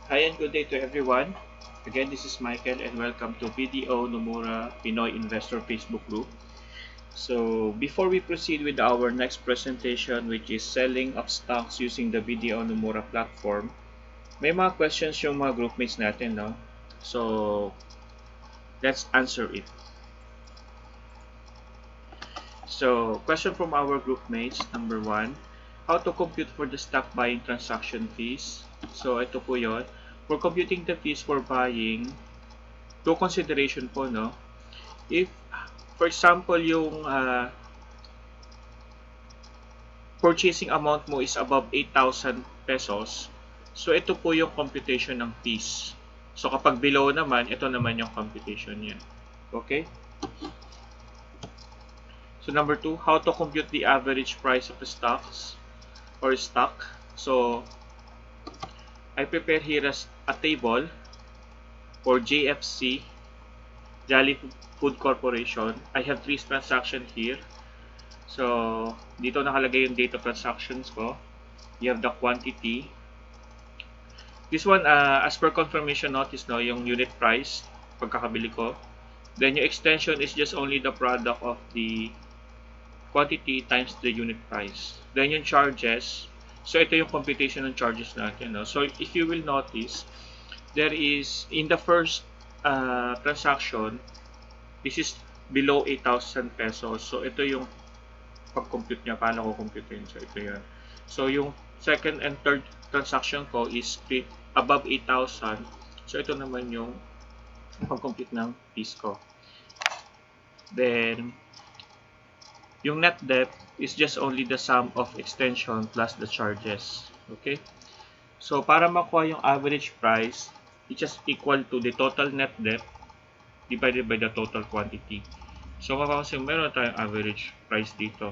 Hi and good day to everyone. Again, this is Michael and welcome to BDO Nomura Pinoy Investor Facebook Group. So, before we proceed with our next presentation, which is selling of stocks using the BDO Nomura platform, may mga questions yung mga groupmates natin, no? So, let's answer it. So, question from our groupmates, number one, how to compute for the stock buying transaction fees? So, ito po yon. For computing the fees for buying, two consideration po, no? If, for example, yung purchasing amount mo is above 8,000 pesos, so ito po yung computation ng fees. So kapag below naman, ito naman yung computation niya. Okay? So number two, how to compute the average price of the stocks or stock. So I prepare here as a table for JFC, Jolly Food Corporation. I have three transactions here. So, dito nakalagay yung date of transactions ko. You have the quantity. This one, as per confirmation notice, no, yung unit price, pagkakabili ko. Then, yung extension is just only the product of the quantity times the unit price. Then, yung charges. So, ito yung computation ng charges natin. No? So, if you will notice, there is, in the first transaction, this is below 8,000 pesos. So, ito yung pag-compute niya, paano ko computein. So, ito yan. So, yung second and third transaction ko is above 8,000. So, ito naman yung pag-compute ng fees ko. Then, yung net debt is just only the sum of extension plus the charges. Okay? So, para makuha yung average price, it's just equal to the total net debt divided by the total quantity. So, mapapansin meron tayong average price dito.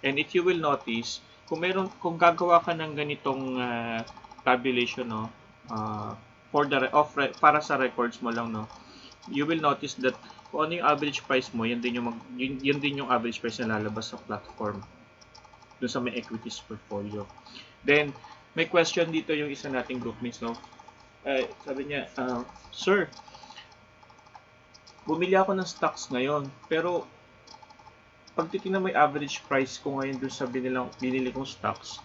And if you will notice, kung gagawa ka ng ganitong tabulation, no, para sa records mo lang, no, you will notice that kung ano yung average price mo, yan din yung average price na lalabas sa platform dun sa may equities portfolio. Then, may question dito yung isa nating groupmates, no. Sabi niya, Sir, bumili ako ng stocks ngayon, pero pag titingnan mo yung average price ko ngayon dun sa binili kong stocks,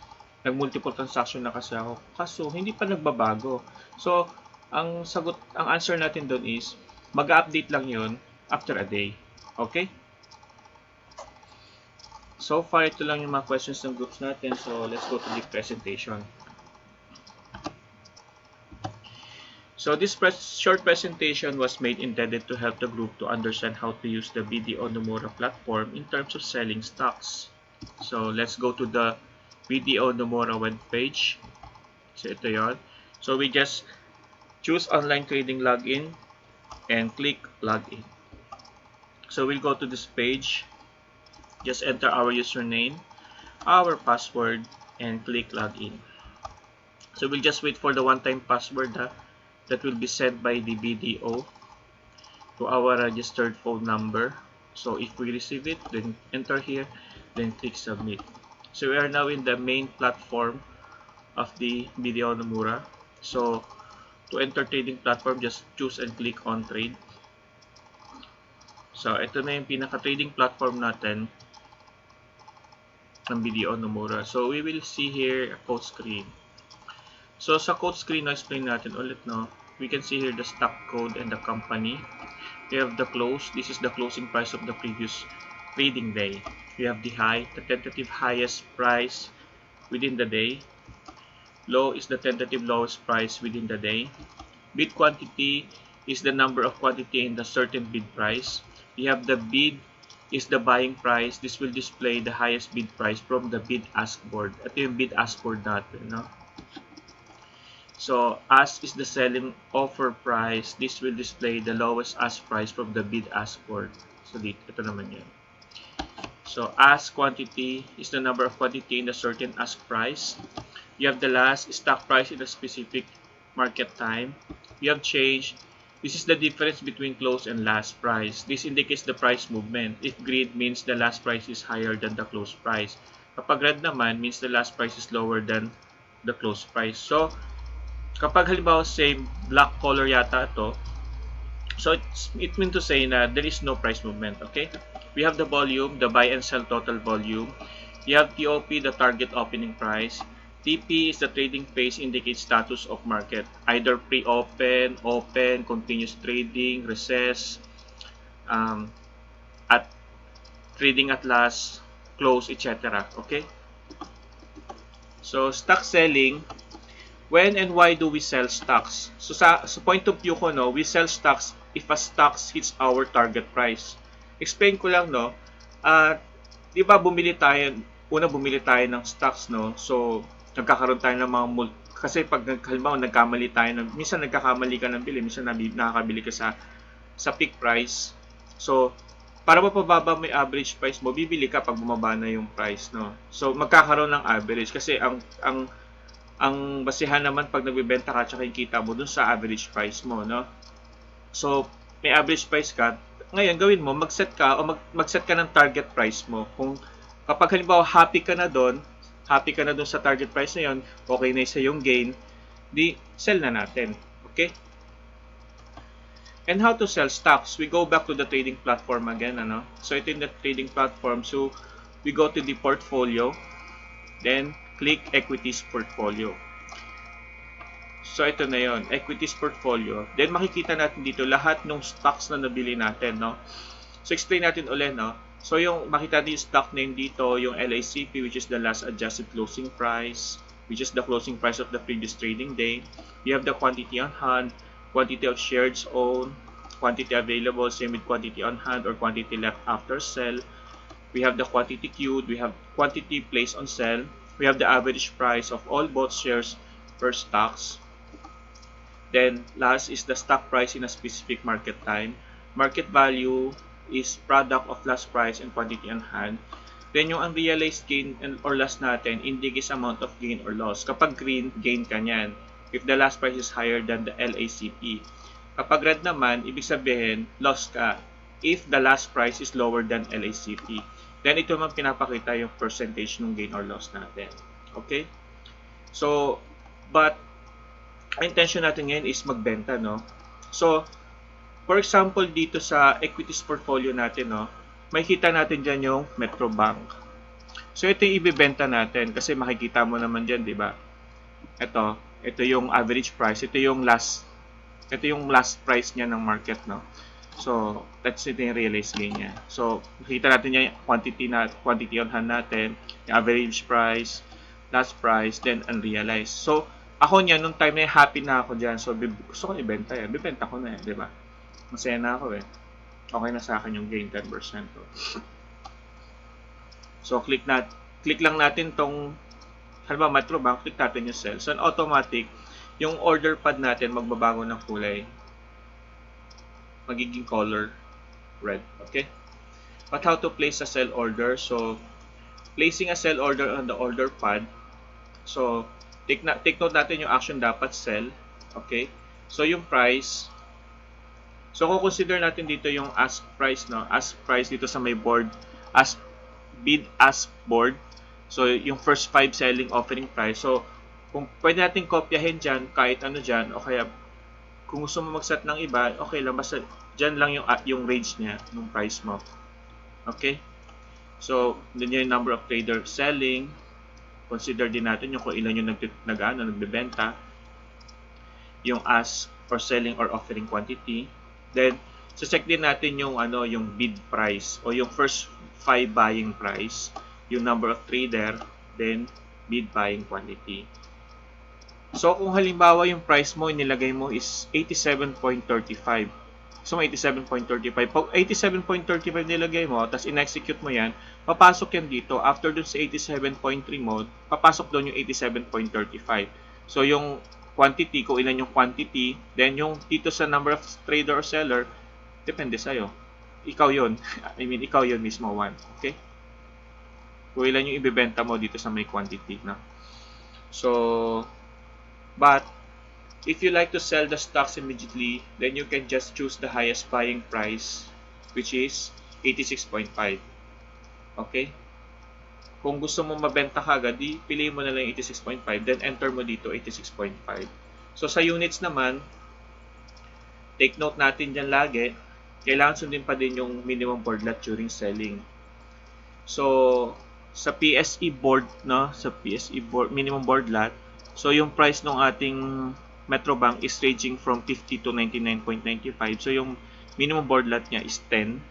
nag-multiple transaction na kasi ako. Kaso, hindi pa nagbabago. So, ang answer natin doon is, mag-update lang yun after a day. Okay? So far, ito lang yung mga questions ng groups natin. So, let's go to the presentation. So this short presentation was made intended to help the group to understand how to use the BDO Nomura platform in terms of selling stocks. So let's go to the BDO Nomura web page. So ito yon. So we just choose online trading login and click login. So we'll go to this page. Just enter our username, our password, and click login. So we'll just wait for the one-time password that will be sent by the BDO to our registered phone number. So if we receive it, then enter here, then click submit. So we are now in the main platform of the BDO Nomura. So to enter trading platform, just choose and click on trade. So ito na yung pinaka-trading platform natin ng BDO Nomura. So we will see here a code screen. So sa code screen, na-explain natin ulit, no? We can see here the stock code and the company. We have the close. This is the closing price of the previous trading day. We have the high, the tentative highest price within the day. Low is the tentative lowest price within the day. Bid quantity is the number of quantity in the certain bid price. We have the bid is the buying price. This will display the highest bid price from the bid-ask board. Ito yung bid-ask board natin, no? So, ask is the selling offer price. This will display the lowest ask price from the bid-ask board. So, ito naman yan. So, ask quantity is the number of quantity in a certain ask price. You have the last stock price in a specific market time. You have change. This is the difference between close and last price. This indicates the price movement. If green means the last price is higher than the close price. Kapag red naman means the last price is lower than the close price. So, Kapag halimbawa same black color yata ito, so it means to say na there is no price movement, okay? We have the volume, the buy and sell total volume. You have TOP, the target opening price. TP is the trading phase, indicates status of market. Either pre-open, open, continuous trading, recess, at trading at last, close, etc. Okay? So, stock selling, when and why do we sell stocks? So sa point of view ko, no, we sell stocks if a stocks hits our target price. Explain ko lang, no, di ba bumili tayo ng stocks, no, so nagkakaroon tayo ng mga kasi pag halimbawa nagkamali tayo, minsan nagkakamali ka ng bili, minsan nakakabili ka sa peak price. So, para mapababa mo yung average price mo, bibili ka pag bumaba na yung price, no. So, magkakaroon ng average kasi ang basihan naman pag nagbebenta ka tsaka yung kita mo dun sa average price mo, no? So, may average price ka. Ngayon, gawin mo, mag-set ka ng target price mo. Kung kapag halimbawa happy ka na dun sa target price na yun, okay na isa yung gain, di sell na natin. Okay? And how to sell stocks? We go back to the trading platform again, ano? So, ito yung the trading platform. So, we go to the portfolio, then click equities portfolio. So, ito na yon, equities portfolio. Then, makikita natin dito lahat ng stocks na nabili natin, no? So, explain natin ulit, no? So, yung makita din yung stock name dito, yung LACP, which is the last adjusted closing price, which is the closing price of the previous trading day. We have the quantity on hand, quantity of shares owned, quantity available, same with quantity on hand or quantity left after sell. We have the quantity queued, we have quantity placed on sell, we have the average price of all bought shares per stocks. Then last is the stock price in a specific market time. Market value is product of last price and quantity on hand. Then yung unrealized gain or loss natin indicates amount of gain or loss. Kapag green, gain ka niyan. If the last price is higher than the LACP. Kapag red naman, ibig sabihin, loss ka. If the last price is lower than LACP. Then ito naman pinapakita yung percentage ng gain or loss natin. Okay? So, but ang intention natin ngayon is magbenta, no? So, for example, dito sa equities portfolio natin, no, makikita natin dyan yung Metrobank. So, ito yung ibibenta natin kasi makikita mo naman dyan, di ba? Ito yung average price. Ito yung last price niya ng market, no? So, that's ito yung realized gain niya. So, makita natin yung quantity on hand natin, yung average price, last price, then unrealized. So, ako niya, nung time na yung happy na ako dyan. So, gusto ko ibenta yan. Bibenta ko na yan, di ba? Masaya na ako eh. Okay na sa akin yung gain 10%. So, click lang natin tong halimbawa Metrobank, click natin yung sell. So, automatic, yung order pad natin magbabago ng kulay. Magiging color red. Okay? But how to place a sell order? So, placing a sell order on the order pad. So, take note natin yung action dapat sell. Okay? So, yung price. So, kung consider natin dito yung ask price, no? Ask price dito sa may board. Bid ask board. So, yung first 5 selling offering price. So, kung pwede natin kopyahin dyan, kahit ano dyan, o kaya kung gusto mo mag-set ng iba, okay lang. Basta dyan lang yung range niya, yung price mo. Okay? So, then yung number of trader selling. Consider din natin yung kung ilan yung nagbebenta. Yung ask or selling or offering quantity. Then, check din natin yung bid price o yung first 5 buying price, yung number of trader, then bid buying quantity. So, kung halimbawa yung price mo, nilagay mo is 87.35. So, 87.35. Pag 87.35 nilagay mo, tapos in-execute mo yan, papasok yan dito. After dun sa 87.3 mo, papasok doon yung 87.35. So, yung quantity, kung ilan yung quantity, then yung dito sa number of trader or seller, depende sa'yo. Ikaw yun. Ikaw yun mismo, one. Okay? Kung ilan yung ibibenta mo dito sa may quantity na. So, but if you like to sell the stocks immediately, then you can just choose the highest buying price, which is 86.5. Okay? Kung gusto mo mabenta ka agad, piliin mo na lang 86.5, then enter mo dito 86.5. So sa units naman, take note natin dyan lagi, kailangan sundin pa din yung minimum board lot during selling. So sa PSE board, no, sa PSE board, minimum board lot, so yung price ng ating Metrobank is ranging from 50 to 99.95. So yung minimum board lot niya is 10.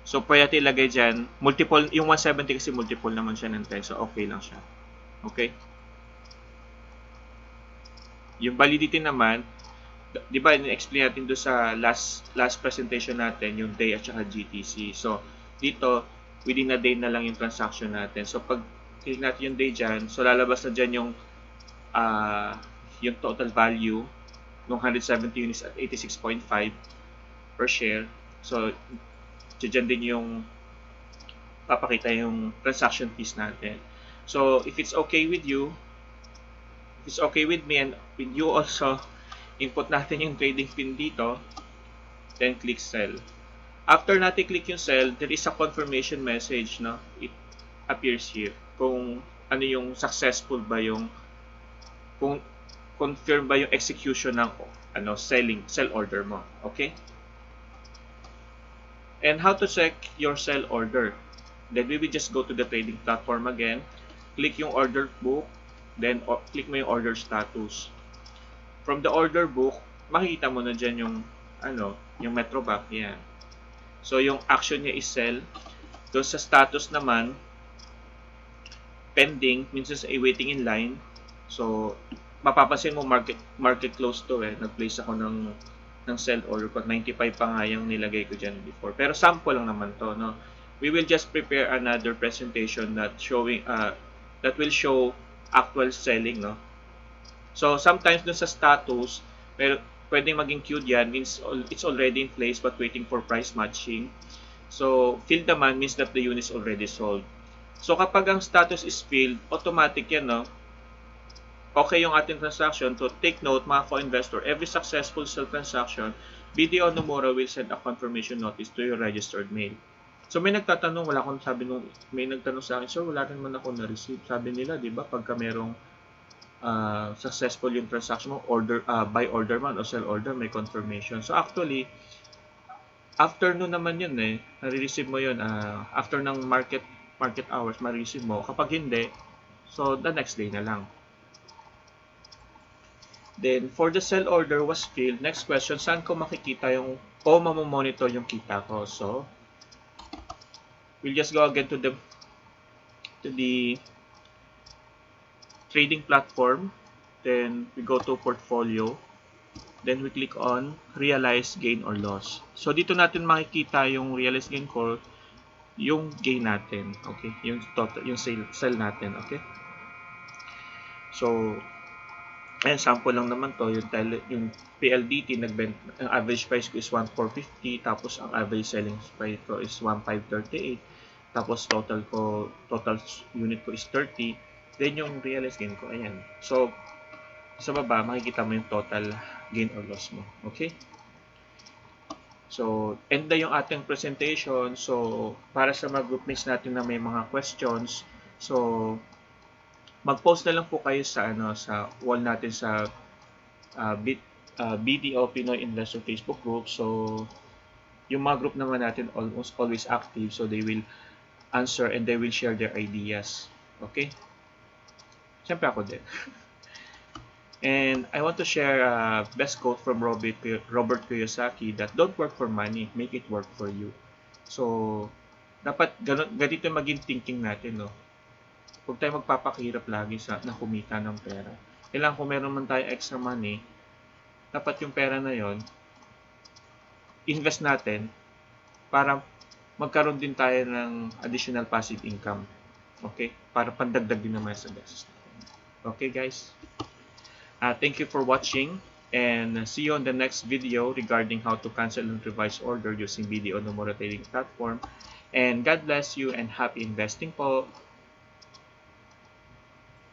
So pwede natin ilagay dyan, multiple, yung 170 kasi multiple naman siya ng 10, so okay lang siya. Okay? Yung validity naman, di ba, in-explain natin doon sa last presentation natin, yung day at saka GTC. So, dito, within a day na lang yung transaction natin. So, pag click natin yung day dyan, so lalabas na dyan yung total value ng 170 units at 86.5 per share. So, dyan din yung papakita yung transaction fees natin. So, if it's okay with you, if it's okay with me and with you also, input natin yung trading pin dito, then click sell. After natin click yung sell, there is a confirmation message, no? It appears here kung ano yung successful ba yung, kung confirm ba yung execution ng sell order mo. Okay? And how to check your sell order? Then we will just go to the trading platform again, click yung order book, then click mo yung order status. From the order book, makikita mo na dyan yung yung Metrobank, yan. So yung action niya is sell. Doon sa status naman, pending, minsan sa waiting in line. So mapapansin mo market close to nag-place ako ng sell order ko. 95 pa nga yung nilagay ko dyan before. Pero sample lang naman to, no? We will just prepare another presentation that will show actual selling, no? So sometimes dun sa status, pero pwedeng maging queued yan, means it's already in place but waiting for price matching. So filled naman means that the unit is already sold. So kapag ang status is filled, automatic yan, no? Okay yung ating transaction. To take note, mga co-investor, every successful sell transaction, BDO Nomura will send a confirmation notice to your registered mail. So may nagtatanong, may nagtanong sa akin, sir, wala rin man ako na-receive. Sabi nila, di ba, pagka merong successful yung transaction mo, buy order man o sell order, may confirmation. So actually, afternoon naman yun nare-receive mo yun, after ng market hours, ma-receive mo. Kapag hindi, so the next day na lang. Then, for the sell order was filled, next question, saan ko makikita yung, o mamomonitor yung kita ko? So, we'll just go again to the trading platform, then we go to portfolio, then we click on realized gain or loss. So dito natin makikita yung realized gain ko, yung gain natin, okay? Yung total, yung sell natin, okay? So ayan, sample lang naman to, yung PLDT ang average price ko is 1,450, tapos ang average selling price ko is 1,538, tapos total unit ko is 30. Then yung realized gain ko, ayan. So, sa baba, makikita mo yung total gain or loss mo. Okay? So, end na yung ating presentation. So, para sa mga groupmates natin na may mga questions, so, mag-post na lang po kayo sa sa wall natin sa BDO Pinoy Investor Facebook group. So, yung mga group naman natin almost always active. So, they will answer and they will share their ideas. Okay? Siyempre ako din. And I want to share a best quote from Robert Kiyosaki that don't work for money, make it work for you. So, dapat ganito maging thinking natin, no? Huwag tayo magpapakahirap lagi na kumita ng pera. Kailangan kung meron man tayo extra money, dapat yung pera na yon invest natin para magkaroon din tayo ng additional passive income. Okay? Para pandagdag din naman sa business. Okay, guys? Thank you for watching and see you on the next video regarding how to cancel and revise order using BDO Nomura Trading Platform. And God bless you and happy investing po!